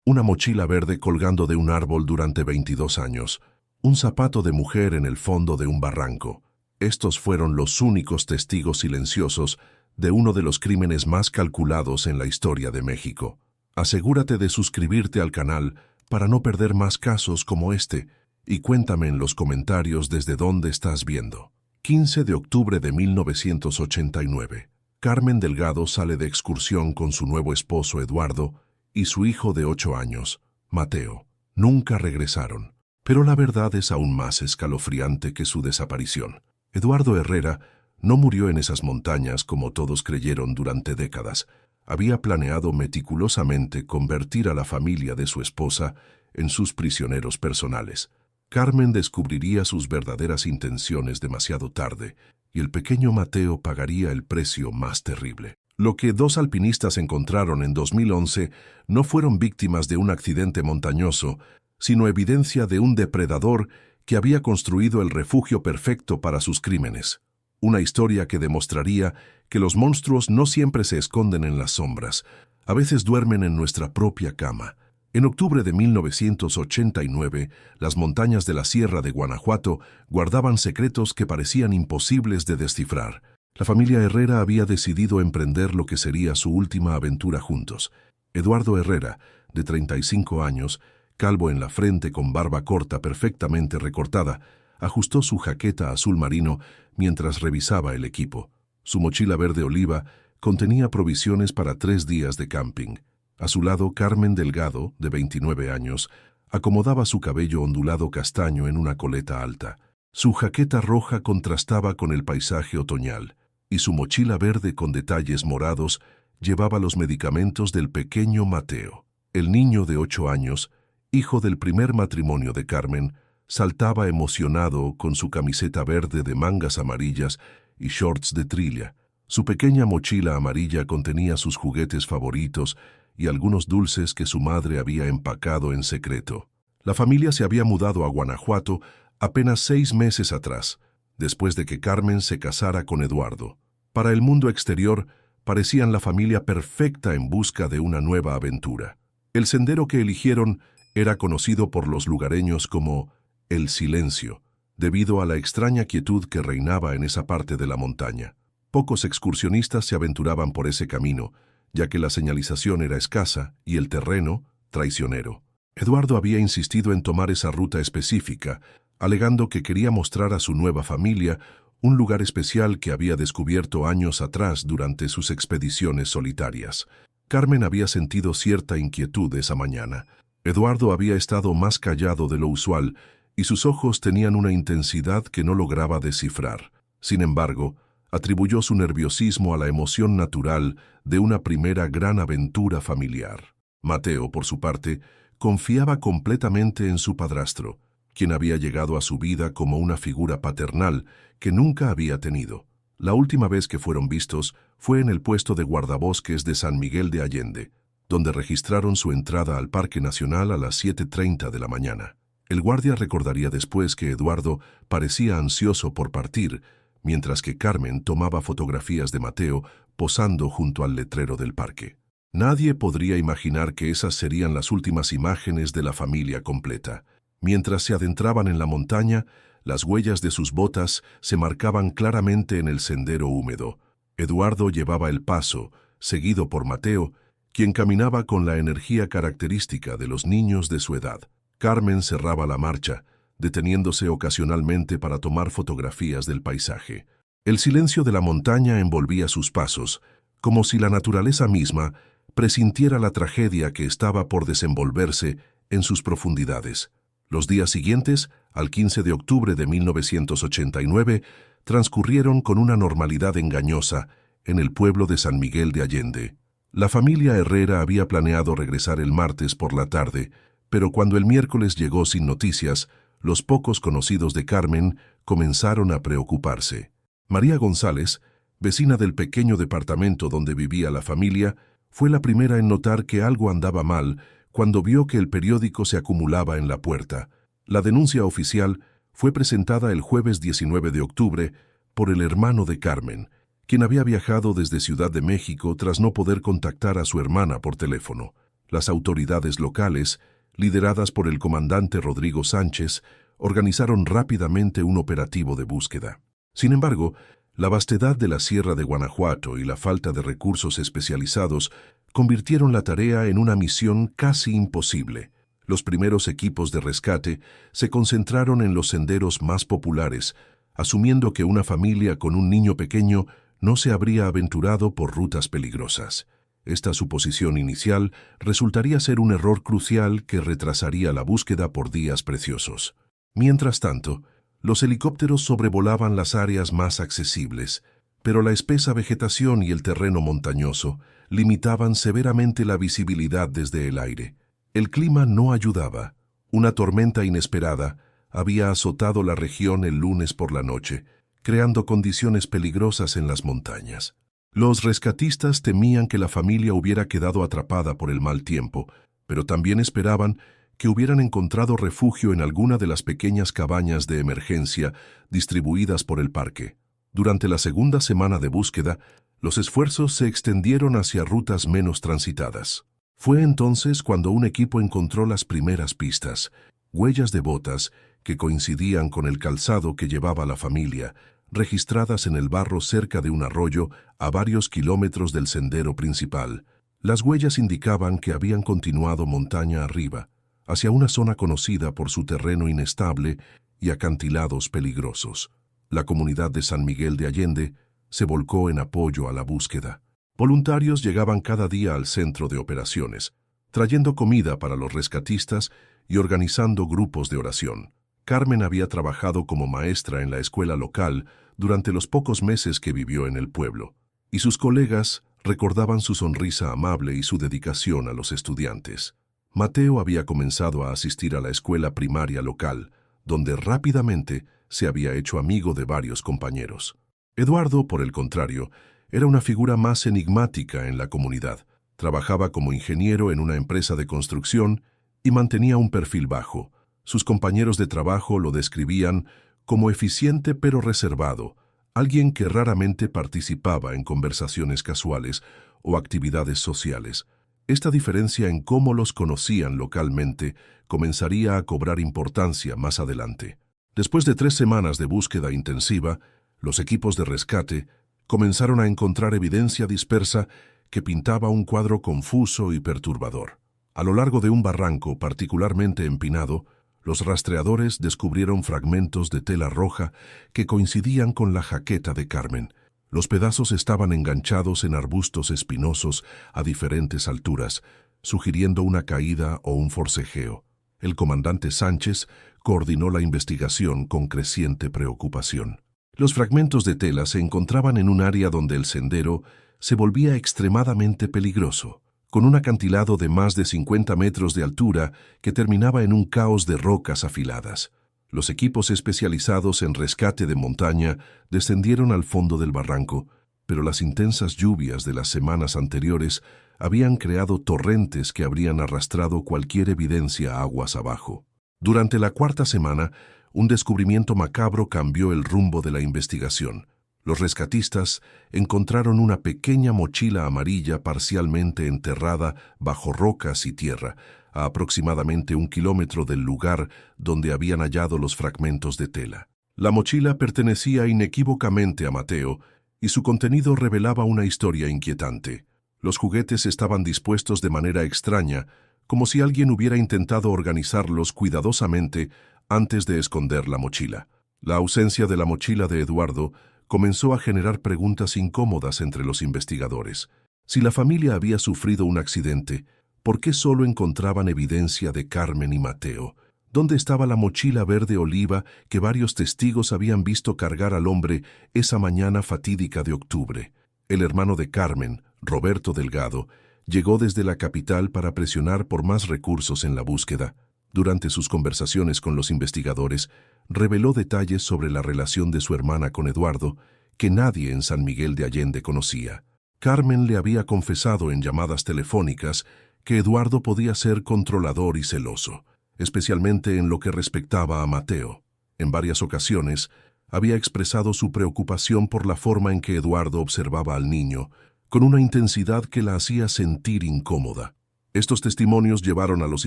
una mochila verde colgando de un árbol durante 22 años, un zapato de mujer en el fondo de un barranco. Estos fueron los únicos testigos silenciosos de uno de los crímenes más calculados en la historia de México. Asegúrate de suscribirte al canal para no perder más casos como este y cuéntame en los comentarios desde dónde estás viendo. 15 de octubre de 1989. Carmen Delgado sale de excursión con su nuevo esposo Eduardo y su hijo de 8 años, Mateo. Nunca regresaron, pero la verdad es aún más escalofriante que su desaparición. Eduardo Herrera no murió en esas montañas como todos creyeron durante décadas. Había planeado meticulosamente convertir a la familia de su esposa en sus prisioneros personales. Carmen descubriría sus verdaderas intenciones demasiado tarde y el pequeño Mateo pagaría el precio más terrible. Lo que dos alpinistas encontraron en 2011 no fueron víctimas de un accidente montañoso, sino evidencia de un depredador que había construido el refugio perfecto para sus crímenes. Una historia que demostraría que los monstruos no siempre se esconden en las sombras, a veces duermen en nuestra propia cama. En octubre de 1989, las montañas de la Sierra de Guanajuato guardaban secretos que parecían imposibles de descifrar. La familia Herrera había decidido emprender lo que sería su última aventura juntos. Eduardo Herrera, de 35 años, calvo en la frente con barba corta perfectamente recortada, ajustó su jaqueta azul marino mientras revisaba el equipo. Su mochila verde oliva contenía provisiones para 3 días de camping. A su lado, Carmen Delgado, de 29 años, acomodaba su cabello ondulado castaño en una coleta alta. Su jaqueta roja contrastaba con el paisaje otoñal, y su mochila verde con detalles morados llevaba los medicamentos del pequeño Mateo. El niño de 8 años, hijo del primer matrimonio de Carmen, saltaba emocionado con su camiseta verde de mangas amarillas y shorts de trilla. Su pequeña mochila amarilla contenía sus juguetes favoritos y algunos dulces que su madre había empacado en secreto. La familia se había mudado a Guanajuato apenas 6 meses atrás, después de que Carmen se casara con Eduardo. Para el mundo exterior, parecían la familia perfecta en busca de una nueva aventura. El sendero que eligieron era conocido por los lugareños como El Silencio, debido a la extraña quietud que reinaba en esa parte de la montaña. Pocos excursionistas se aventuraban por ese camino, ya que la señalización era escasa y el terreno traicionero. Eduardo había insistido en tomar esa ruta específica, alegando que quería mostrar a su nueva familia un lugar especial que había descubierto años atrás durante sus expediciones solitarias. Carmen había sentido cierta inquietud esa mañana. Eduardo había estado más callado de lo usual y sus ojos tenían una intensidad que no lograba descifrar. Sin embargo, atribuyó su nerviosismo a la emoción natural de una primera gran aventura familiar. Mateo, por su parte, confiaba completamente en su padrastro, quien había llegado a su vida como una figura paternal que nunca había tenido. La última vez que fueron vistos fue en el puesto de guardabosques de San Miguel de Allende, donde registraron su entrada al Parque Nacional a las 7:30 de la mañana. El guardia recordaría después que Eduardo parecía ansioso por partir, mientras que Carmen tomaba fotografías de Mateo posando junto al letrero del parque. Nadie podría imaginar que esas serían las últimas imágenes de la familia completa. Mientras se adentraban en la montaña, las huellas de sus botas se marcaban claramente en el sendero húmedo. Eduardo llevaba el paso, seguido por Mateo, quien caminaba con la energía característica de los niños de su edad. Carmen cerraba la marcha, deteniéndose ocasionalmente para tomar fotografías del paisaje. El silencio de la montaña envolvía sus pasos, como si la naturaleza misma presintiera la tragedia que estaba por desenvolverse en sus profundidades. Los días siguientes, al 15 de octubre de 1989, transcurrieron con una normalidad engañosa en el pueblo de San Miguel de Allende. La familia Herrera había planeado regresar el martes por la tarde, pero cuando el miércoles llegó sin noticias, los pocos conocidos de Carmen comenzaron a preocuparse. María González, vecina del pequeño departamento donde vivía la familia, fue la primera en notar que algo andaba mal cuando vio que el periódico se acumulaba en la puerta. La denuncia oficial fue presentada el jueves 19 de octubre por el hermano de Carmen, quien había viajado desde Ciudad de México tras no poder contactar a su hermana por teléfono. Las autoridades locales, lideradas por el comandante Rodrigo Sánchez, organizaron rápidamente un operativo de búsqueda. Sin embargo, la vastedad de la Sierra de Guanajuato y la falta de recursos especializados convirtieron la tarea en una misión casi imposible. Los primeros equipos de rescate se concentraron en los senderos más populares, asumiendo que una familia con un niño pequeño no se habría aventurado por rutas peligrosas. Esta suposición inicial resultaría ser un error crucial que retrasaría la búsqueda por días preciosos. Mientras tanto, los helicópteros sobrevolaban las áreas más accesibles, pero la espesa vegetación y el terreno montañoso limitaban severamente la visibilidad desde el aire. El clima no ayudaba. Una tormenta inesperada había azotado la región el lunes por la noche, creando condiciones peligrosas en las montañas. Los rescatistas temían que la familia hubiera quedado atrapada por el mal tiempo, pero también esperaban que hubieran encontrado refugio en alguna de las pequeñas cabañas de emergencia distribuidas por el parque. Durante la segunda semana de búsqueda, los esfuerzos se extendieron hacia rutas menos transitadas. Fue entonces cuando un equipo encontró las primeras pistas, huellas de botas que coincidían con el calzado que llevaba la familia, registradas en el barro cerca de un arroyo a varios kilómetros del sendero principal. Las huellas indicaban que habían continuado montaña arriba, hacia una zona conocida por su terreno inestable y acantilados peligrosos. La comunidad de San Miguel de Allende se volcó en apoyo a la búsqueda. Voluntarios llegaban cada día al centro de operaciones, trayendo comida para los rescatistas y organizando grupos de oración. Carmen había trabajado como maestra en la escuela local durante los pocos meses que vivió en el pueblo, y sus colegas recordaban su sonrisa amable y su dedicación a los estudiantes. Mateo había comenzado a asistir a la escuela primaria local, donde rápidamente se había hecho amigo de varios compañeros. Eduardo, por el contrario, era una figura más enigmática en la comunidad. Trabajaba como ingeniero en una empresa de construcción y mantenía un perfil bajo. Sus compañeros de trabajo lo describían como eficiente pero reservado, alguien que raramente participaba en conversaciones casuales o actividades sociales. Esta diferencia en cómo los conocían localmente comenzaría a cobrar importancia más adelante. Después de 3 semanas de búsqueda intensiva, los equipos de rescate comenzaron a encontrar evidencia dispersa que pintaba un cuadro confuso y perturbador. A lo largo de un barranco particularmente empinado, los rastreadores descubrieron fragmentos de tela roja que coincidían con la jaqueta de Carmen. Los pedazos estaban enganchados en arbustos espinosos a diferentes alturas, sugiriendo una caída o un forcejeo. El comandante Sánchez coordinó la investigación con creciente preocupación. Los fragmentos de tela se encontraban en un área donde el sendero se volvía extremadamente peligroso, con un acantilado de más de 50 metros de altura que terminaba en un caos de rocas afiladas. Los equipos especializados en rescate de montaña descendieron al fondo del barranco, pero las intensas lluvias de las semanas anteriores habían creado torrentes que habrían arrastrado cualquier evidencia aguas abajo. Durante la 4ª semana, un descubrimiento macabro cambió el rumbo de la investigación. Los rescatistas encontraron una pequeña mochila amarilla parcialmente enterrada bajo rocas y tierra, a aproximadamente 1 kilómetro del lugar donde habían hallado los fragmentos de tela. La mochila pertenecía inequívocamente a Mateo y su contenido revelaba una historia inquietante. Los juguetes estaban dispuestos de manera extraña, como si alguien hubiera intentado organizarlos cuidadosamente antes de esconder la mochila. La ausencia de la mochila de Eduardo comenzó a generar preguntas incómodas entre los investigadores. Si la familia había sufrido un accidente, ¿por qué solo encontraban evidencia de Carmen y Mateo? ¿Dónde estaba la mochila verde oliva que varios testigos habían visto cargar al hombre esa mañana fatídica de octubre? El hermano de Carmen, Roberto Delgado, llegó desde la capital para presionar por más recursos en la búsqueda. Durante sus conversaciones con los investigadores, reveló detalles sobre la relación de su hermana con Eduardo que nadie en San Miguel de Allende conocía. Carmen le había confesado en llamadas telefónicas que Eduardo podía ser controlador y celoso, especialmente en lo que respectaba a Mateo. En varias ocasiones, había expresado su preocupación por la forma en que Eduardo observaba al niño, con una intensidad que la hacía sentir incómoda. Estos testimonios llevaron a los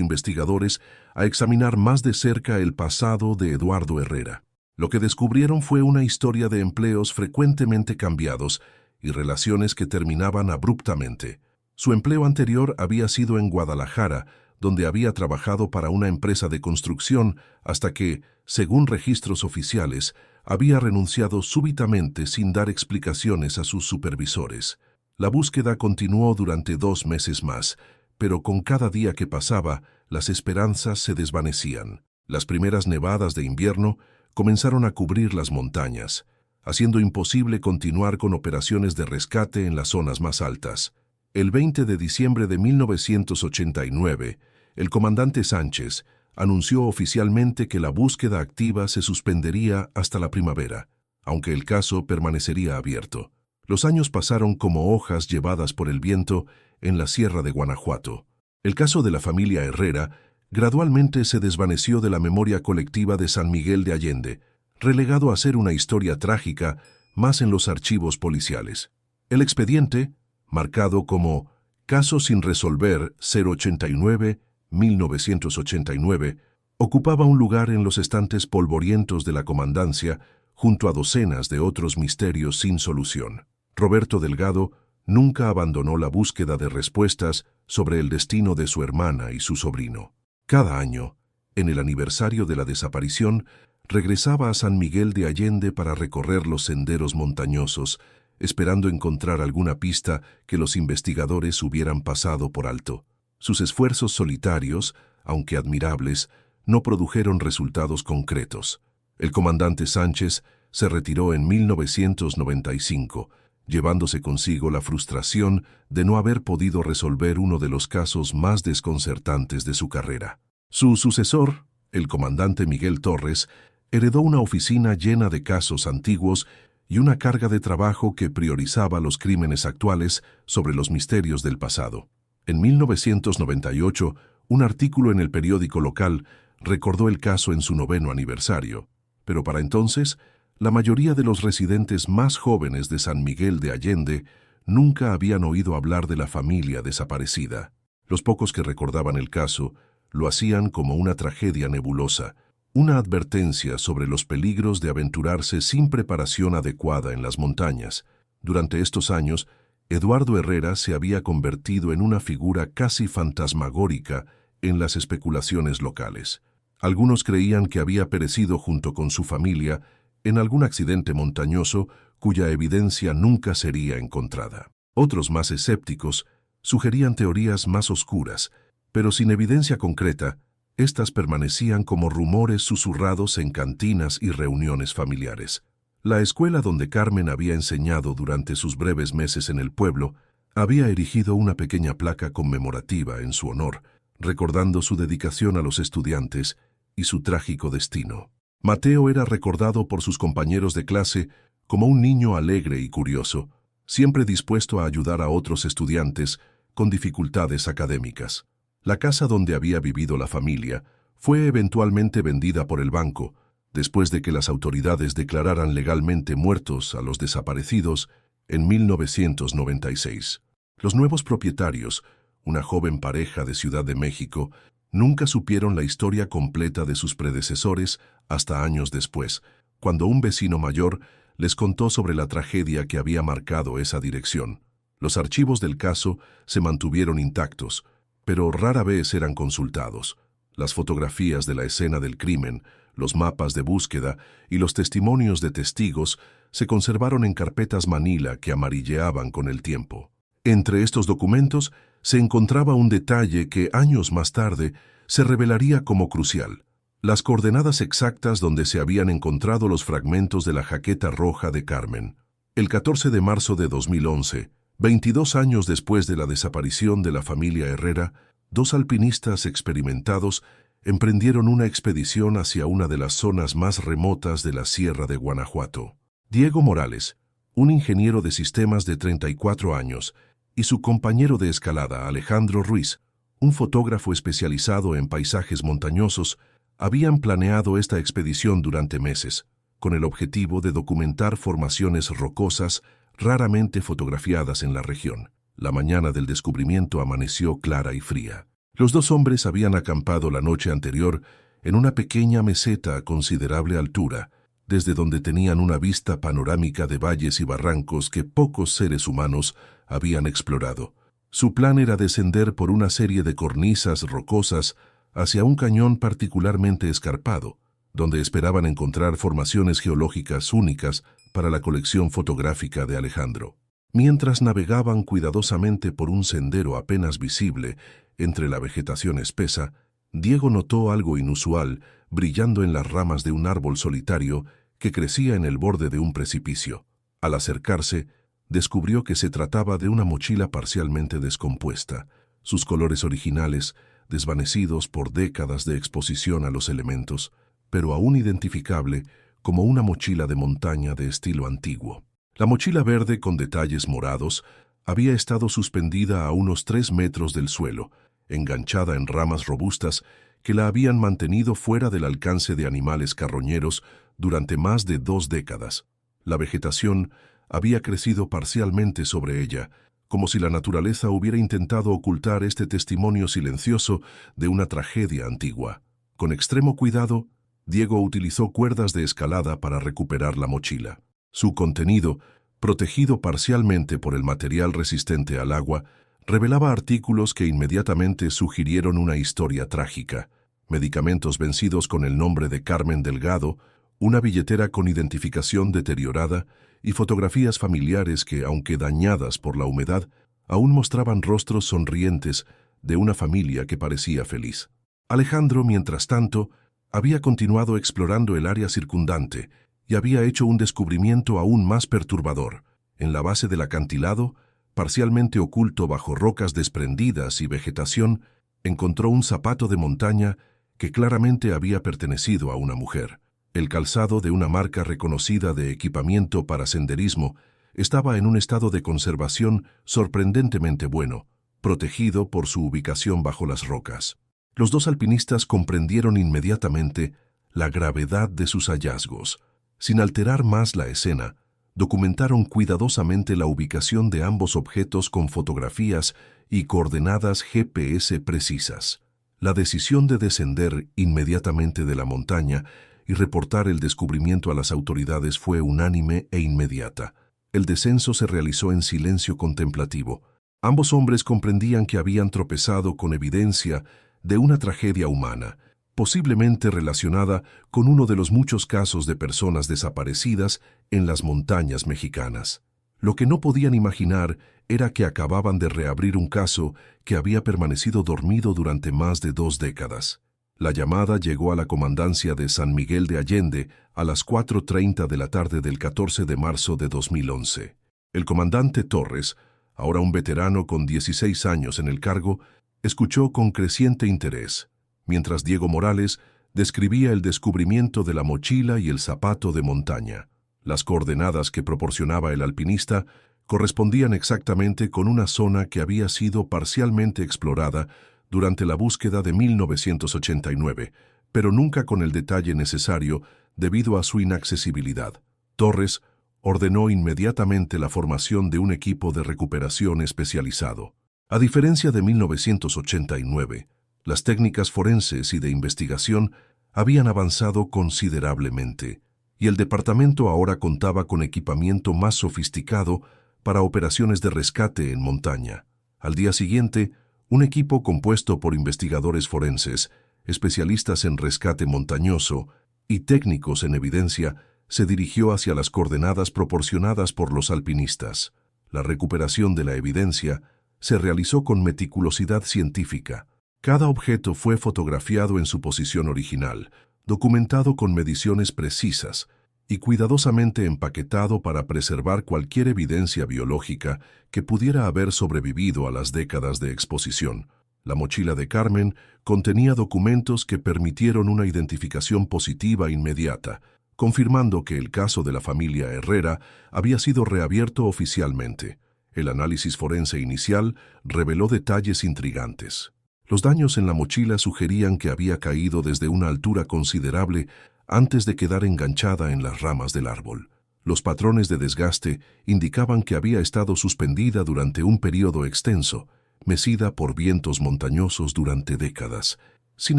investigadores a examinar más de cerca el pasado de Eduardo Herrera. Lo que descubrieron fue una historia de empleos frecuentemente cambiados y relaciones que terminaban abruptamente. Su empleo anterior había sido en Guadalajara, donde había trabajado para una empresa de construcción hasta que, según registros oficiales, había renunciado súbitamente sin dar explicaciones a sus supervisores. La búsqueda continuó durante 2 meses más, pero con cada día que pasaba, las esperanzas se desvanecían. Las primeras nevadas de invierno comenzaron a cubrir las montañas, haciendo imposible continuar con operaciones de rescate en las zonas más altas. El 20 de diciembre de 1989, el comandante Sánchez anunció oficialmente que la búsqueda activa se suspendería hasta la primavera, aunque el caso permanecería abierto. Los años pasaron como hojas llevadas por el viento en la Sierra de Guanajuato. El caso de la familia Herrera gradualmente se desvaneció de la memoria colectiva de San Miguel de Allende, relegado a ser una historia trágica más en los archivos policiales. El expediente, marcado como Caso sin resolver 089-1989, ocupaba un lugar en los estantes polvorientos de la comandancia junto a docenas de otros misterios sin solución. Roberto Delgado nunca abandonó la búsqueda de respuestas sobre el destino de su hermana y su sobrino. Cada año, en el aniversario de la desaparición, regresaba a San Miguel de Allende para recorrer los senderos montañosos, esperando encontrar alguna pista que los investigadores hubieran pasado por alto. Sus esfuerzos solitarios, aunque admirables, no produjeron resultados concretos. El comandante Sánchez se retiró en 1995, llevándose consigo la frustración de no haber podido resolver uno de los casos más desconcertantes de su carrera. Su sucesor, el comandante Miguel Torres, heredó una oficina llena de casos antiguos y una carga de trabajo que priorizaba los crímenes actuales sobre los misterios del pasado. En 1998, un artículo en el periódico local recordó el caso en su 9º aniversario, pero para entonces, la mayoría de los residentes más jóvenes de San Miguel de Allende nunca habían oído hablar de la familia desaparecida. Los pocos que recordaban el caso lo hacían como una tragedia nebulosa, una advertencia sobre los peligros de aventurarse sin preparación adecuada en las montañas. Durante estos años, Eduardo Herrera se había convertido en una figura casi fantasmagórica en las especulaciones locales. Algunos creían que había perecido junto con su familia en algún accidente montañoso cuya evidencia nunca sería encontrada. Otros más escépticos sugerían teorías más oscuras, pero sin evidencia concreta, estas permanecían como rumores susurrados en cantinas y reuniones familiares. La escuela donde Carmen había enseñado durante sus breves meses en el pueblo había erigido una pequeña placa conmemorativa en su honor, recordando su dedicación a los estudiantes y su trágico destino. Mateo era recordado por sus compañeros de clase como un niño alegre y curioso, siempre dispuesto a ayudar a otros estudiantes con dificultades académicas. La casa donde había vivido la familia fue eventualmente vendida por el banco, después de que las autoridades declararan legalmente muertos a los desaparecidos en 1996. Los nuevos propietarios, una joven pareja de Ciudad de México, nunca supieron la historia completa de sus predecesores hasta años después, cuando un vecino mayor les contó sobre la tragedia que había marcado esa dirección. Los archivos del caso se mantuvieron intactos, pero rara vez eran consultados. Las fotografías de la escena del crimen, los mapas de búsqueda y los testimonios de testigos se conservaron en carpetas Manila que amarilleaban con el tiempo. Entre estos documentos se encontraba un detalle que años más tarde se revelaría como crucial: las coordenadas exactas donde se habían encontrado los fragmentos de la jaqueta roja de Carmen. El 14 de marzo de 2011, 22 años después de la desaparición de la familia Herrera, 2 alpinistas experimentados emprendieron una expedición hacia una de las zonas más remotas de la Sierra de Guanajuato. Diego Morales, un ingeniero de sistemas de 34 años, y su compañero de escalada, Alejandro Ruiz, un fotógrafo especializado en paisajes montañosos, habían planeado esta expedición durante meses, con el objetivo de documentar formaciones rocosas raramente fotografiadas en la región. La mañana del descubrimiento amaneció clara y fría. Los dos hombres habían acampado la noche anterior en una pequeña meseta a considerable altura, desde donde tenían una vista panorámica de valles y barrancos que pocos seres humanos habían explorado. Su plan era descender por una serie de cornisas rocosas hacia un cañón particularmente escarpado, donde esperaban encontrar formaciones geológicas únicas para la colección fotográfica de Alejandro. Mientras navegaban cuidadosamente por un sendero apenas visible entre la vegetación espesa, Diego notó algo inusual brillando en las ramas de un árbol solitario que crecía en el borde de un precipicio. Al acercarse, descubrió que se trataba de una mochila parcialmente descompuesta, sus colores originales desvanecidos por décadas de exposición a los elementos, pero aún identificable como una mochila de montaña de estilo antiguo. La mochila verde con detalles morados había estado suspendida a unos 3 metros del suelo, enganchada en ramas robustas que la habían mantenido fuera del alcance de animales carroñeros durante más de 2 décadas. La vegetación había crecido parcialmente sobre ella, como si la naturaleza hubiera intentado ocultar este testimonio silencioso de una tragedia antigua. Con extremo cuidado, Diego utilizó cuerdas de escalada para recuperar la mochila. Su contenido, protegido parcialmente por el material resistente al agua, revelaba artículos que inmediatamente sugirieron una historia trágica: medicamentos vencidos con el nombre de Carmen Delgado, una billetera con identificación deteriorada y fotografías familiares que, aunque dañadas por la humedad, aún mostraban rostros sonrientes de una familia que parecía feliz. Alejandro, mientras tanto, había continuado explorando el área circundante y había hecho un descubrimiento aún más perturbador. En la base del acantilado, parcialmente oculto bajo rocas desprendidas y vegetación, encontró un zapato de montaña que claramente había pertenecido a una mujer. El calzado, de una marca reconocida de equipamiento para senderismo, estaba en un estado de conservación sorprendentemente bueno, protegido por su ubicación bajo las rocas. Los dos alpinistas comprendieron inmediatamente la gravedad de sus hallazgos. Sin alterar más la escena, documentaron cuidadosamente la ubicación de ambos objetos con fotografías y coordenadas GPS precisas. La decisión de descender inmediatamente de la montaña y reportar el descubrimiento a las autoridades fue unánime e inmediata. El descenso se realizó en silencio contemplativo. Ambos hombres comprendían que habían tropezado con evidencia de una tragedia humana, posiblemente relacionada con uno de los muchos casos de personas desaparecidas en las montañas mexicanas. Lo que no podían imaginar era que acababan de reabrir un caso que había permanecido dormido durante más de 2 décadas. La llamada llegó a la comandancia de San Miguel de Allende a las 4:30 de la tarde del 14 de marzo de 2011. El comandante Torres, ahora un veterano con 16 años en el cargo, escuchó con creciente interés, mientras Diego Morales describía el descubrimiento de la mochila y el zapato de montaña. Las coordenadas que proporcionaba el alpinista correspondían exactamente con una zona que había sido parcialmente explorada durante la búsqueda de 1989, pero nunca con el detalle necesario debido a su inaccesibilidad. Torres ordenó inmediatamente la formación de un equipo de recuperación especializado. A diferencia de 1989, las técnicas forenses y de investigación habían avanzado considerablemente, y el departamento ahora contaba con equipamiento más sofisticado para operaciones de rescate en montaña. Al día siguiente, un equipo compuesto por investigadores forenses, especialistas en rescate montañoso y técnicos en evidencia se dirigió hacia las coordenadas proporcionadas por los alpinistas. La recuperación de la evidencia se realizó con meticulosidad científica. Cada objeto fue fotografiado en su posición original, documentado con mediciones precisas y cuidadosamente empaquetado para preservar cualquier evidencia biológica que pudiera haber sobrevivido a las décadas de exposición. La mochila de Carmen contenía documentos que permitieron una identificación positiva inmediata, confirmando que el caso de la familia Herrera había sido reabierto oficialmente. El análisis forense inicial reveló detalles intrigantes. Los daños en la mochila sugerían que había caído desde una altura considerable antes de quedar enganchada en las ramas del árbol. Los patrones de desgaste indicaban que había estado suspendida durante un periodo extenso, mecida por vientos montañosos durante décadas. Sin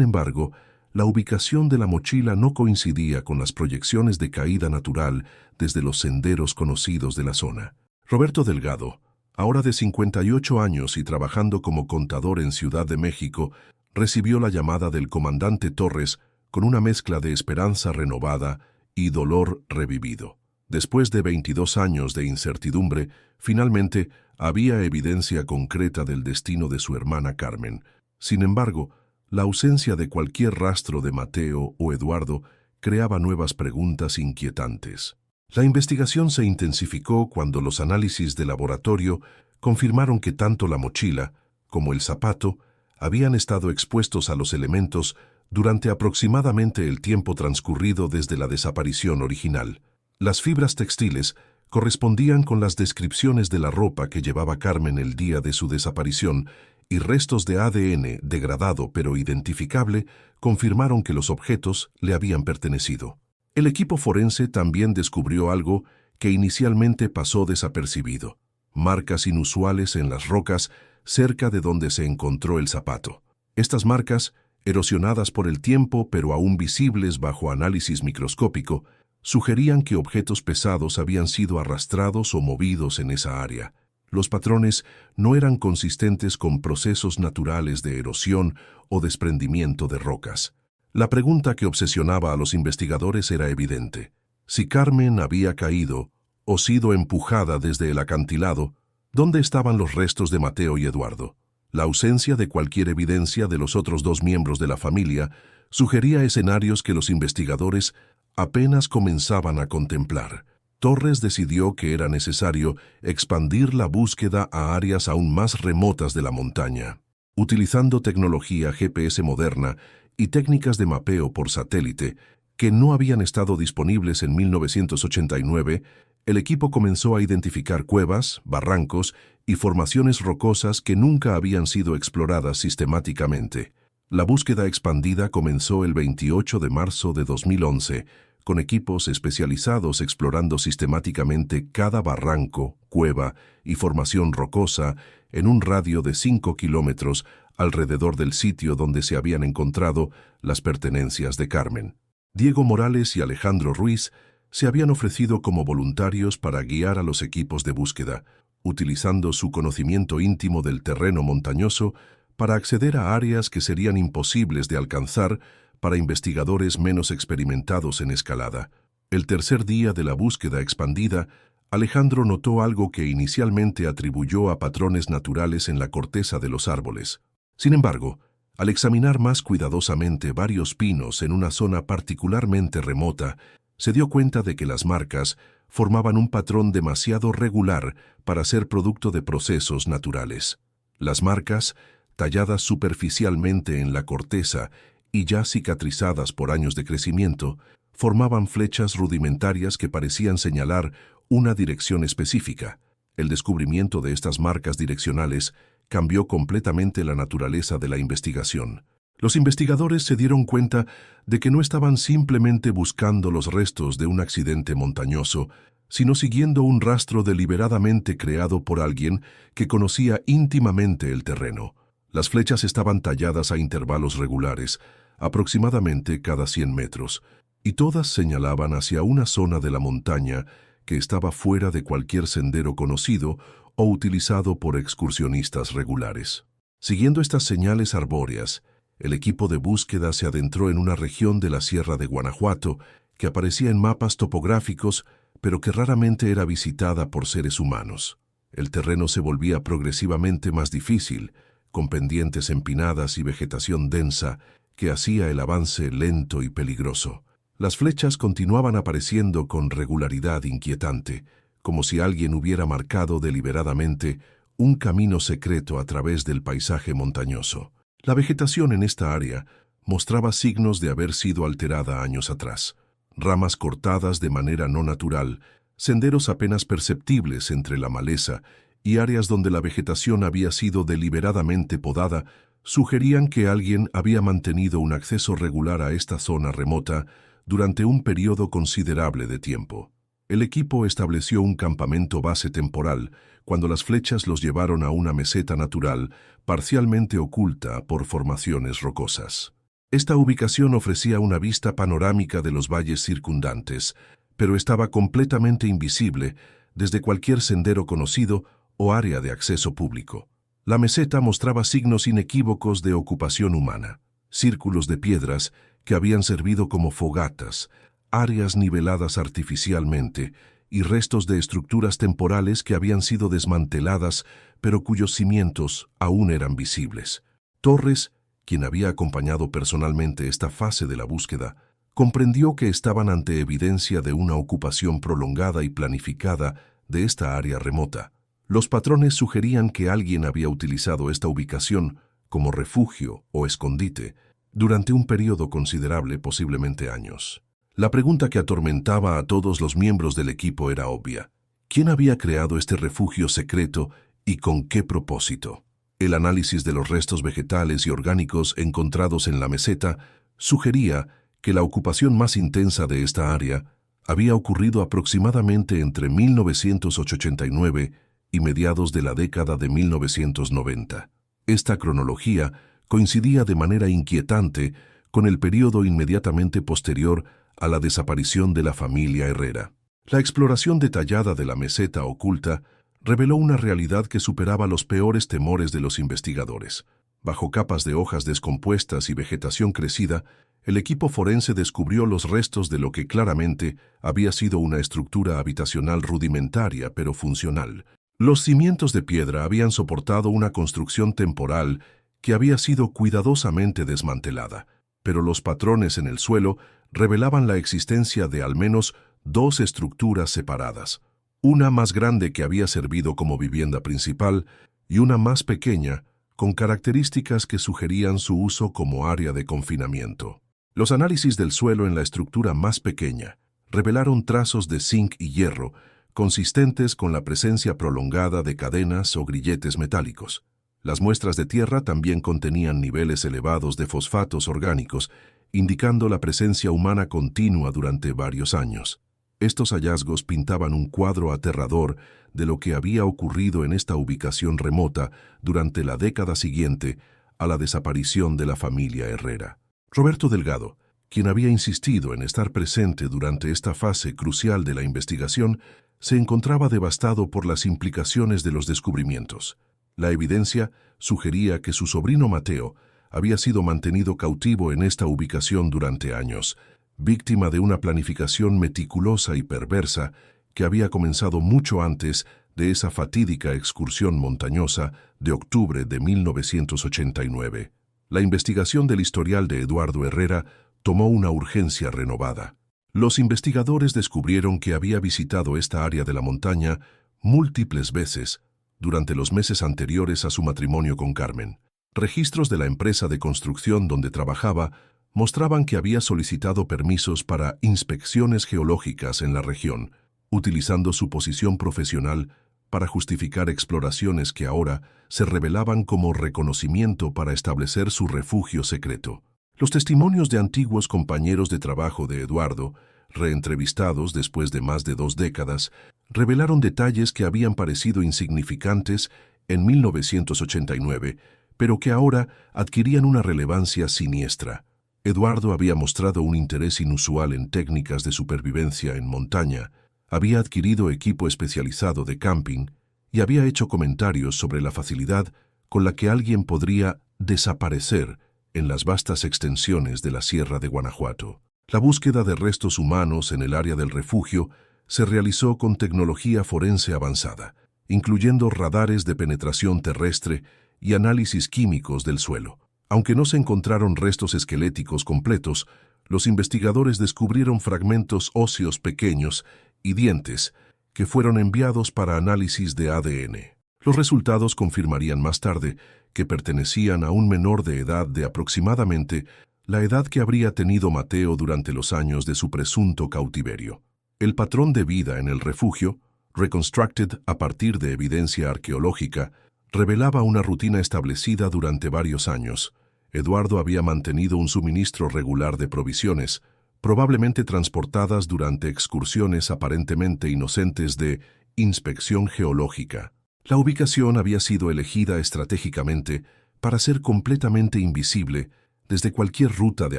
embargo, la ubicación de la mochila no coincidía con las proyecciones de caída natural desde los senderos conocidos de la zona. Roberto Delgado, ahora de 58 años y trabajando como contador en Ciudad de México, recibió la llamada del comandante Torres con una mezcla de esperanza renovada y dolor revivido. Después de 22 años de incertidumbre, finalmente había evidencia concreta del destino de su hermana Carmen. Sin embargo, la ausencia de cualquier rastro de Mateo o Eduardo creaba nuevas preguntas inquietantes. La investigación se intensificó cuando los análisis de laboratorio confirmaron que tanto la mochila como el zapato habían estado expuestos a los elementos durante aproximadamente el tiempo transcurrido desde la desaparición original. Las fibras textiles correspondían con las descripciones de la ropa que llevaba Carmen el día de su desaparición y restos de ADN degradado pero identificable confirmaron que los objetos le habían pertenecido. El equipo forense también descubrió algo que inicialmente pasó desapercibido: marcas inusuales en las rocas cerca de donde se encontró el zapato. Estas marcas, erosionadas por el tiempo pero aún visibles bajo análisis microscópico, sugerían que objetos pesados habían sido arrastrados o movidos en esa área. Los patrones no eran consistentes con procesos naturales de erosión o desprendimiento de rocas. La pregunta que obsesionaba a los investigadores era evidente: si Carmen había caído o sido empujada desde el acantilado, ¿dónde estaban los restos de Mateo y Eduardo? La ausencia de cualquier evidencia de los otros dos miembros de la familia sugería escenarios que los investigadores apenas comenzaban a contemplar. Torres decidió que era necesario expandir la búsqueda a áreas aún más remotas de la montaña. Utilizando tecnología GPS moderna y técnicas de mapeo por satélite que no habían estado disponibles en 1989, el equipo comenzó a identificar cuevas, barrancos y formaciones rocosas que nunca habían sido exploradas sistemáticamente. La búsqueda expandida comenzó el 28 de marzo de 2011, con equipos especializados explorando sistemáticamente cada barranco, cueva y formación rocosa en un radio de 5 kilómetros alrededor del sitio donde se habían encontrado las pertenencias de Carmen. Diego Morales y Alejandro Ruiz se habían ofrecido como voluntarios para guiar a los equipos de búsqueda, utilizando su conocimiento íntimo del terreno montañoso para acceder a áreas que serían imposibles de alcanzar para investigadores menos experimentados en escalada. El tercer día de la búsqueda expandida, Alejandro notó algo que inicialmente atribuyó a patrones naturales en la corteza de los árboles. Sin embargo, al examinar más cuidadosamente varios pinos en una zona particularmente remota, se dio cuenta de que las marcas formaban un patrón demasiado regular para ser producto de procesos naturales. Las marcas, talladas superficialmente en la corteza y ya cicatrizadas por años de crecimiento, formaban flechas rudimentarias que parecían señalar una dirección específica. El descubrimiento de estas marcas direccionales cambió completamente la naturaleza de la investigación. Los investigadores se dieron cuenta de que no estaban simplemente buscando los restos de un accidente montañoso, sino siguiendo un rastro deliberadamente creado por alguien que conocía íntimamente el terreno. Las flechas estaban talladas a intervalos regulares, aproximadamente cada 100 metros, y todas señalaban hacia una zona de la montaña que estaba fuera de cualquier sendero conocido o utilizado por excursionistas regulares. Siguiendo estas señales arbóreas, el equipo de búsqueda se adentró en una región de la Sierra de Guanajuato que aparecía en mapas topográficos, pero que raramente era visitada por seres humanos. El terreno se volvía progresivamente más difícil, con pendientes empinadas y vegetación densa que hacía el avance lento y peligroso. Las flechas continuaban apareciendo con regularidad inquietante, como si alguien hubiera marcado deliberadamente un camino secreto a través del paisaje montañoso. La vegetación en esta área mostraba signos de haber sido alterada años atrás. Ramas cortadas de manera no natural, senderos apenas perceptibles entre la maleza y áreas donde la vegetación había sido deliberadamente podada sugerían que alguien había mantenido un acceso regular a esta zona remota durante un periodo considerable de tiempo. El equipo estableció un campamento base temporal cuando las flechas los llevaron a una meseta natural, parcialmente oculta por formaciones rocosas. Esta ubicación ofrecía una vista panorámica de los valles circundantes, pero estaba completamente invisible desde cualquier sendero conocido o área de acceso público. La meseta mostraba signos inequívocos de ocupación humana, círculos de piedras que habían servido como fogatas, áreas niveladas artificialmente y restos de estructuras temporales que habían sido desmanteladas pero cuyos cimientos aún eran visibles. Torres, quien había acompañado personalmente esta fase de la búsqueda, comprendió que estaban ante evidencia de una ocupación prolongada y planificada de esta área remota. Los patrones sugerían que alguien había utilizado esta ubicación como refugio o escondite durante un periodo considerable, posiblemente años. La pregunta que atormentaba a todos los miembros del equipo era obvia. ¿Quién había creado este refugio secreto y con qué propósito? El análisis de los restos vegetales y orgánicos encontrados en la meseta sugería que la ocupación más intensa de esta área había ocurrido aproximadamente entre 1989 y mediados de la década de 1990. Esta cronología coincidía de manera inquietante con el período inmediatamente posterior a la desaparición de la familia Herrera. La exploración detallada de la meseta oculta reveló una realidad que superaba los peores temores de los investigadores. Bajo capas de hojas descompuestas y vegetación crecida, el equipo forense descubrió los restos de lo que claramente había sido una estructura habitacional rudimentaria pero funcional. Los cimientos de piedra habían soportado una construcción temporal que había sido cuidadosamente desmantelada, pero los patrones en el suelo revelaban la existencia de al menos dos estructuras separadas, una más grande que había servido como vivienda principal y una más pequeña con características que sugerían su uso como área de confinamiento. Los análisis del suelo en la estructura más pequeña revelaron trazos de zinc y hierro consistentes con la presencia prolongada de cadenas o grilletes metálicos. Las muestras de tierra también contenían niveles elevados de fosfatos orgánicos, indicando la presencia humana continua durante varios años. Estos hallazgos pintaban un cuadro aterrador de lo que había ocurrido en esta ubicación remota durante la década siguiente a la desaparición de la familia Herrera. Roberto Delgado, quien había insistido en estar presente durante esta fase crucial de la investigación, se encontraba devastado por las implicaciones de los descubrimientos. La evidencia sugería que su sobrino Mateo había sido mantenido cautivo en esta ubicación durante años, víctima de una planificación meticulosa y perversa que había comenzado mucho antes de esa fatídica excursión montañosa de octubre de 1989. La investigación del historial de Eduardo Herrera tomó una urgencia renovada. Los investigadores descubrieron que había visitado esta área de la montaña múltiples veces durante los meses anteriores a su matrimonio con Carmen. Registros de la empresa de construcción donde trabajaba mostraban que había solicitado permisos para inspecciones geológicas en la región, utilizando su posición profesional para justificar exploraciones que ahora se revelaban como reconocimiento para establecer su refugio secreto. Los testimonios de antiguos compañeros de trabajo de Eduardo, reentrevistados después de más de 2 décadas, revelaron detalles que habían parecido insignificantes en 1989, pero que ahora adquirían una relevancia siniestra. Eduardo había mostrado un interés inusual en técnicas de supervivencia en montaña, había adquirido equipo especializado de camping y había hecho comentarios sobre la facilidad con la que alguien podría desaparecer en las vastas extensiones de la Sierra de Guanajuato. La búsqueda de restos humanos en el área del refugio se realizó con tecnología forense avanzada, incluyendo radares de penetración terrestre y análisis químicos del suelo. Aunque no se encontraron restos esqueléticos completos, los investigadores descubrieron fragmentos óseos pequeños y dientes que fueron enviados para análisis de ADN. Los resultados confirmarían más tarde que pertenecían a un menor de edad de aproximadamente la edad que habría tenido Mateo durante los años de su presunto cautiverio. El patrón de vida en el refugio, reconstructed a partir de evidencia arqueológica, revelaba una rutina establecida durante varios años. Eduardo había mantenido un suministro regular de provisiones, probablemente transportadas durante excursiones aparentemente inocentes de inspección geológica. La ubicación había sido elegida estratégicamente para ser completamente invisible desde cualquier ruta de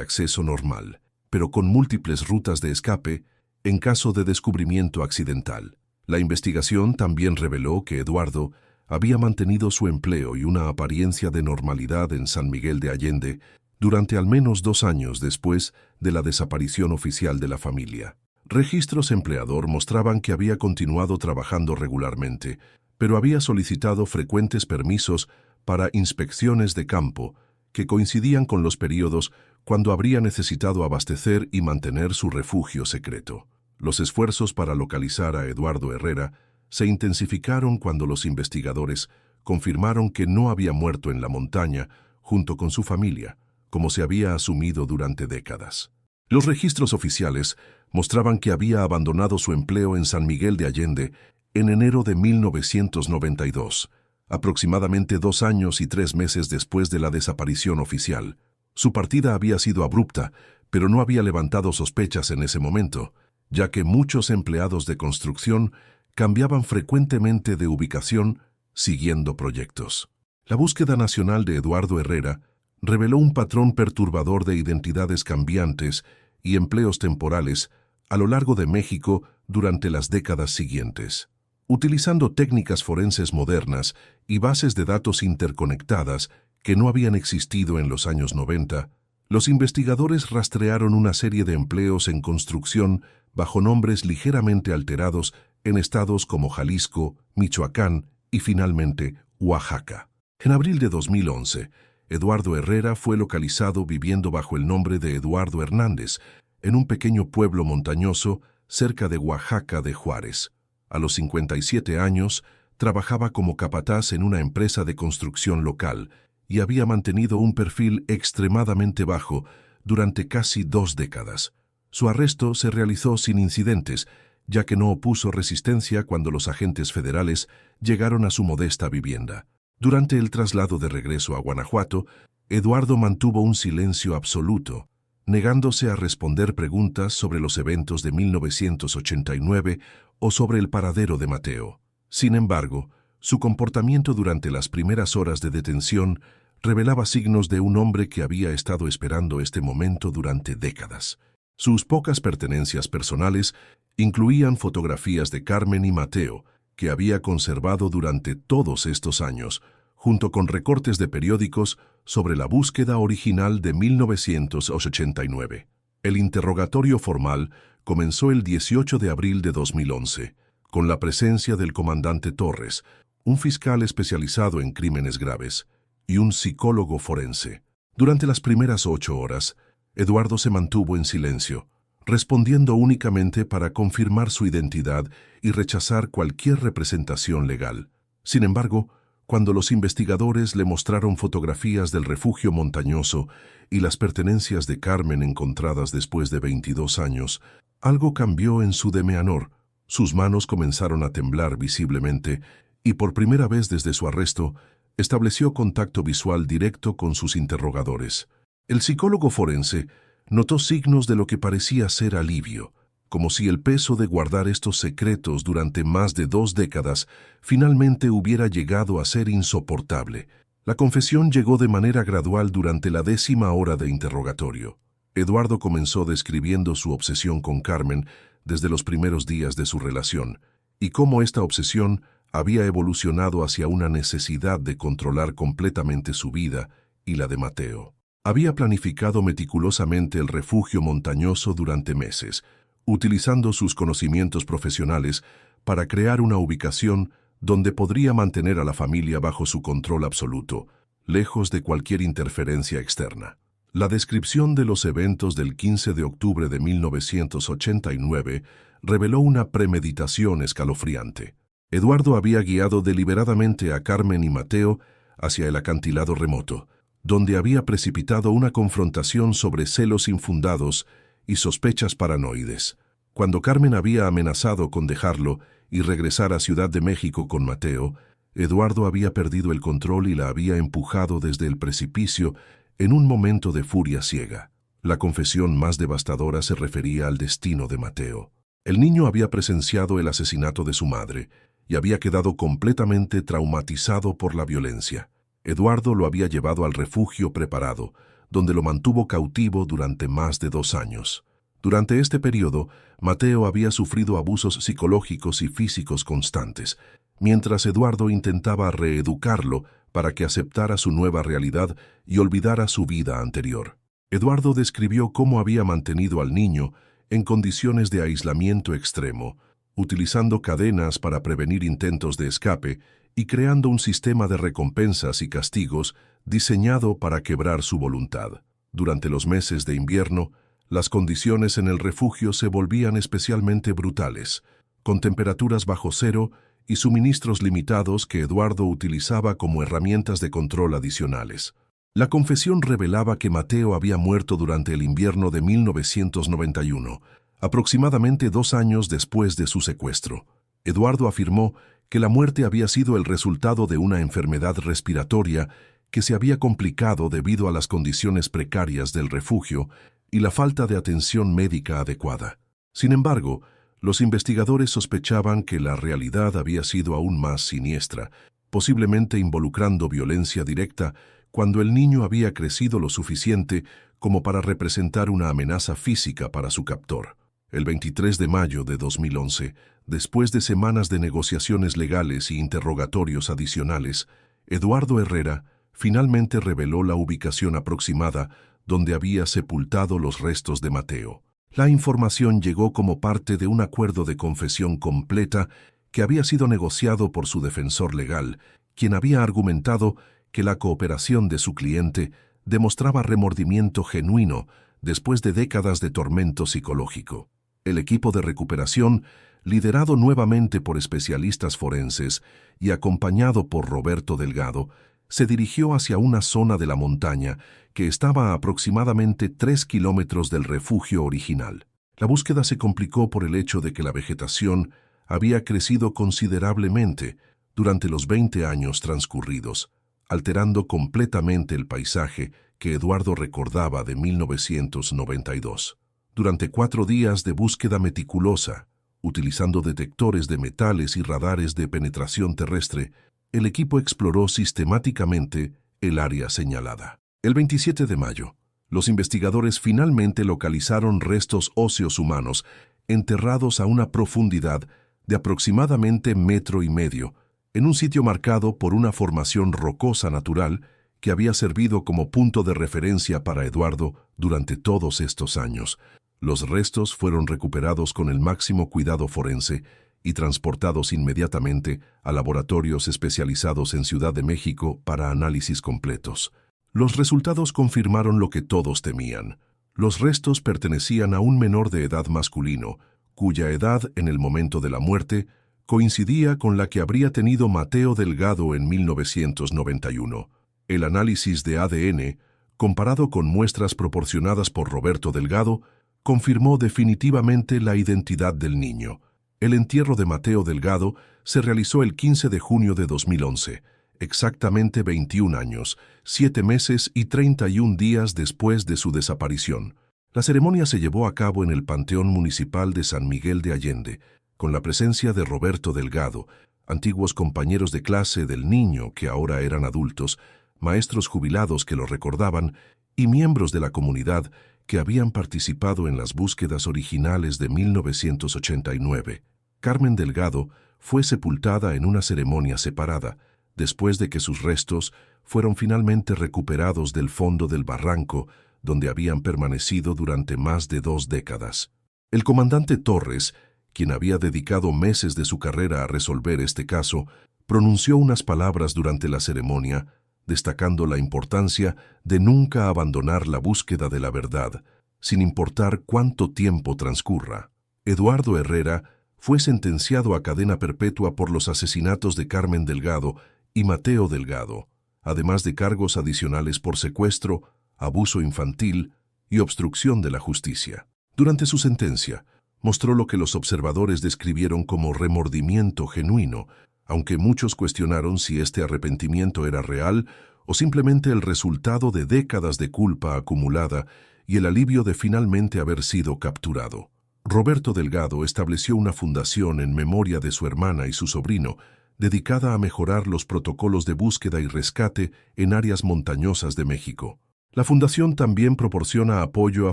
acceso normal, pero con múltiples rutas de escape en caso de descubrimiento accidental. La investigación también reveló que Eduardo había mantenido su empleo y una apariencia de normalidad en San Miguel de Allende durante al menos 2 años después de la desaparición oficial de la familia. Registros empleador mostraban que había continuado trabajando regularmente, pero había solicitado frecuentes permisos para inspecciones de campo que coincidían con los periodos cuando habría necesitado abastecer y mantener su refugio secreto. Los esfuerzos para localizar a Eduardo Herrera se intensificaron cuando los investigadores confirmaron que no había muerto en la montaña junto con su familia, como se había asumido durante décadas. Los registros oficiales mostraban que había abandonado su empleo en San Miguel de Allende en enero de 1992, aproximadamente 2 años y 3 meses después de la desaparición oficial. Su partida había sido abrupta, pero no había levantado sospechas en ese momento, ya que muchos empleados de construcción cambiaban frecuentemente de ubicación siguiendo proyectos. La búsqueda nacional de Eduardo Herrera reveló un patrón perturbador de identidades cambiantes y empleos temporales a lo largo de México durante las décadas siguientes. Utilizando técnicas forenses modernas y bases de datos interconectadas que no habían existido en los años 90, los investigadores rastrearon una serie de empleos en construcción bajo nombres ligeramente alterados en estados como Jalisco, Michoacán y finalmente Oaxaca. En abril de 2011, Eduardo Herrera fue localizado viviendo bajo el nombre de Eduardo Hernández en un pequeño pueblo montañoso cerca de Oaxaca de Juárez. A los 57 años, trabajaba como capataz en una empresa de construcción local y había mantenido un perfil extremadamente bajo durante casi 2 décadas. Su arresto se realizó sin incidentes, ya que no opuso resistencia cuando los agentes federales llegaron a su modesta vivienda. Durante el traslado de regreso a Guanajuato, Eduardo mantuvo un silencio absoluto, negándose a responder preguntas sobre los eventos de 1989 o sobre el paradero de Mateo. Sin embargo, su comportamiento durante las primeras horas de detención revelaba signos de un hombre que había estado esperando este momento durante décadas. Sus pocas pertenencias personales incluían fotografías de Carmen y Mateo, que había conservado durante todos estos años, junto con recortes de periódicos sobre la búsqueda original de 1989. El interrogatorio formal comenzó el 18 de abril de 2011, con la presencia del comandante Torres, un fiscal especializado en crímenes graves, y un psicólogo forense. Durante las primeras 8 horas, Eduardo se mantuvo en silencio, respondiendo únicamente para confirmar su identidad y rechazar cualquier representación legal. Sin embargo, cuando los investigadores le mostraron fotografías del refugio montañoso y las pertenencias de Carmen encontradas después de 22 años, algo cambió en su demeanor. Sus manos comenzaron a temblar visiblemente y por primera vez desde su arresto, estableció contacto visual directo con sus interrogadores. El psicólogo forense notó signos de lo que parecía ser alivio, como si el peso de guardar estos secretos durante más de 2 décadas finalmente hubiera llegado a ser insoportable. La confesión llegó de manera gradual durante la 10ª hora de interrogatorio. Eduardo comenzó describiendo su obsesión con Carmen desde los primeros días de su relación, y cómo esta obsesión había evolucionado hacia una necesidad de controlar completamente su vida y la de Mateo. Había planificado meticulosamente el refugio montañoso durante meses, utilizando sus conocimientos profesionales para crear una ubicación donde podría mantener a la familia bajo su control absoluto, lejos de cualquier interferencia externa. La descripción de los eventos del 15 de octubre de 1989 reveló una premeditación escalofriante. Eduardo había guiado deliberadamente a Carmen y Mateo hacia el acantilado remoto, donde había precipitado una confrontación sobre celos infundados y sospechas paranoides. Cuando Carmen había amenazado con dejarlo y regresar a Ciudad de México con Mateo, Eduardo había perdido el control y la había empujado desde el precipicio en un momento de furia ciega. La confesión más devastadora se refería al destino de Mateo. El niño había presenciado el asesinato de su madre y había quedado completamente traumatizado por la violencia. Eduardo lo había llevado al refugio preparado, donde lo mantuvo cautivo durante más de 2 años. Durante este periodo, Mateo había sufrido abusos psicológicos y físicos constantes, mientras Eduardo intentaba reeducarlo para que aceptara su nueva realidad y olvidara su vida anterior. Eduardo describió cómo había mantenido al niño en condiciones de aislamiento extremo, utilizando cadenas para prevenir intentos de escape y creando un sistema de recompensas y castigos diseñado para quebrar su voluntad. Durante los meses de invierno, las condiciones en el refugio se volvían especialmente brutales, con temperaturas bajo cero y suministros limitados que Eduardo utilizaba como herramientas de control adicionales. La confesión revelaba que Mateo había muerto durante el invierno de 1991, aproximadamente 2 años después de su secuestro. Eduardo afirmó que la muerte había sido el resultado de una enfermedad respiratoria que se había complicado debido a las condiciones precarias del refugio y la falta de atención médica adecuada. Sin embargo, los investigadores sospechaban que la realidad había sido aún más siniestra, posiblemente involucrando violencia directa cuando el niño había crecido lo suficiente como para representar una amenaza física para su captor. El 23 de mayo de 2011, después de semanas de negociaciones legales y interrogatorios adicionales, Eduardo Herrera finalmente reveló la ubicación aproximada donde había sepultado los restos de Mateo. La información llegó como parte de un acuerdo de confesión completa que había sido negociado por su defensor legal, quien había argumentado que la cooperación de su cliente demostraba remordimiento genuino después de décadas de tormento psicológico. El equipo de recuperación, liderado nuevamente por especialistas forenses y acompañado por Roberto Delgado, se dirigió hacia una zona de la montaña que estaba a aproximadamente 3 kilómetros del refugio original. La búsqueda se complicó por el hecho de que la vegetación había crecido considerablemente durante los 20 años transcurridos, alterando completamente el paisaje que Eduardo recordaba de 1992. Durante 4 días de búsqueda meticulosa, utilizando detectores de metales y radares de penetración terrestre, el equipo exploró sistemáticamente el área señalada. El 27 de mayo, los investigadores finalmente localizaron restos óseos humanos enterrados a una profundidad de aproximadamente 1,5 metros, en un sitio marcado por una formación rocosa natural que había servido como punto de referencia para Eduardo durante todos estos años. Los restos fueron recuperados con el máximo cuidado forense y transportados inmediatamente a laboratorios especializados en Ciudad de México para análisis completos. Los resultados confirmaron lo que todos temían. Los restos pertenecían a un menor de edad masculino, cuya edad en el momento de la muerte coincidía con la que habría tenido Mateo Delgado en 1991. El análisis de ADN, comparado con muestras proporcionadas por Roberto Delgado, confirmó definitivamente la identidad del niño. El entierro de Mateo Delgado se realizó el 15 de junio de 2011, exactamente 21 años, 7 meses y 31 días después de su desaparición. La ceremonia se llevó a cabo en el Panteón Municipal de San Miguel de Allende, con la presencia de Roberto Delgado, antiguos compañeros de clase del niño que ahora eran adultos, maestros jubilados que lo recordaban y miembros de la comunidad que habían participado en las búsquedas originales de 1989. Carmen Delgado fue sepultada en una ceremonia separada, después de que sus restos fueron finalmente recuperados del fondo del barranco, donde habían permanecido durante más de 2 décadas. El comandante Torres, quien había dedicado meses de su carrera a resolver este caso, pronunció unas palabras durante la ceremonia, destacando la importancia de nunca abandonar la búsqueda de la verdad, sin importar cuánto tiempo transcurra. Eduardo Herrera fue sentenciado a cadena perpetua por los asesinatos de Carmen Delgado y Mateo Delgado, además de cargos adicionales por secuestro, abuso infantil y obstrucción de la justicia. Durante su sentencia, mostró lo que los observadores describieron como remordimiento genuino, aunque muchos cuestionaron si este arrepentimiento era real o simplemente el resultado de décadas de culpa acumulada y el alivio de finalmente haber sido capturado. Roberto Delgado estableció una fundación en memoria de su hermana y su sobrino, dedicada a mejorar los protocolos de búsqueda y rescate en áreas montañosas de México. La fundación también proporciona apoyo a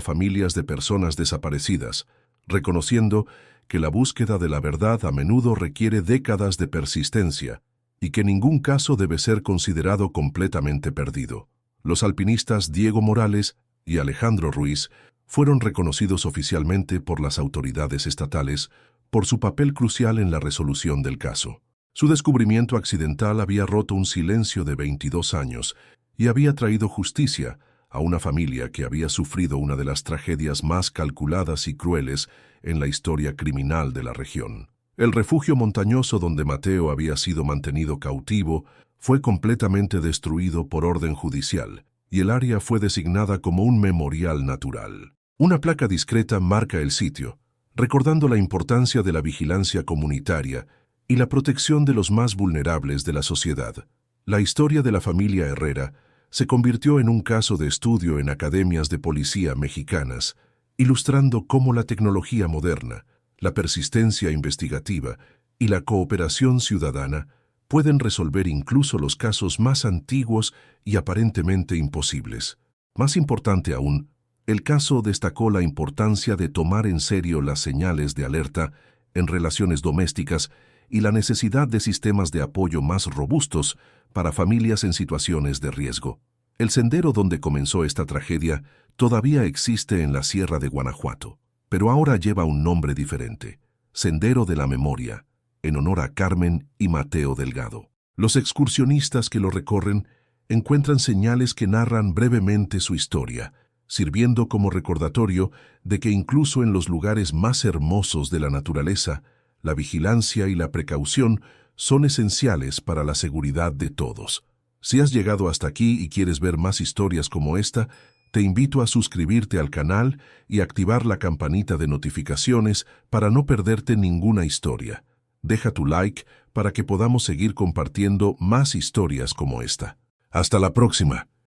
familias de personas desaparecidas, reconociendo que la búsqueda de la verdad a menudo requiere décadas de persistencia y que ningún caso debe ser considerado completamente perdido. Los alpinistas Diego Morales y Alejandro Ruiz fueron reconocidos oficialmente por las autoridades estatales por su papel crucial en la resolución del caso. Su descubrimiento accidental había roto un silencio de 22 años y había traído justicia a una familia que había sufrido una de las tragedias más calculadas y crueles en la historia criminal de la región. El refugio montañoso donde Mateo había sido mantenido cautivo fue completamente destruido por orden judicial y el área fue designada como un memorial natural. Una placa discreta marca el sitio, recordando la importancia de la vigilancia comunitaria y la protección de los más vulnerables de la sociedad. La historia de la familia Herrera se convirtió en un caso de estudio en academias de policía mexicanas, ilustrando cómo la tecnología moderna, la persistencia investigativa y la cooperación ciudadana pueden resolver incluso los casos más antiguos y aparentemente imposibles. Más importante aún, el caso destacó la importancia de tomar en serio las señales de alerta en relaciones domésticas y la necesidad de sistemas de apoyo más robustos para familias en situaciones de riesgo. El sendero donde comenzó esta tragedia todavía existe en la Sierra de Guanajuato, pero ahora lleva un nombre diferente: Sendero de la Memoria, en honor a Carmen y Mateo Delgado. Los excursionistas que lo recorren encuentran señales que narran brevemente su historia, sirviendo como recordatorio de que incluso en los lugares más hermosos de la naturaleza, la vigilancia y la precaución son esenciales para la seguridad de todos. Si has llegado hasta aquí y quieres ver más historias como esta, te invito a suscribirte al canal y activar la campanita de notificaciones para no perderte ninguna historia. Deja tu like para que podamos seguir compartiendo más historias como esta. Hasta la próxima.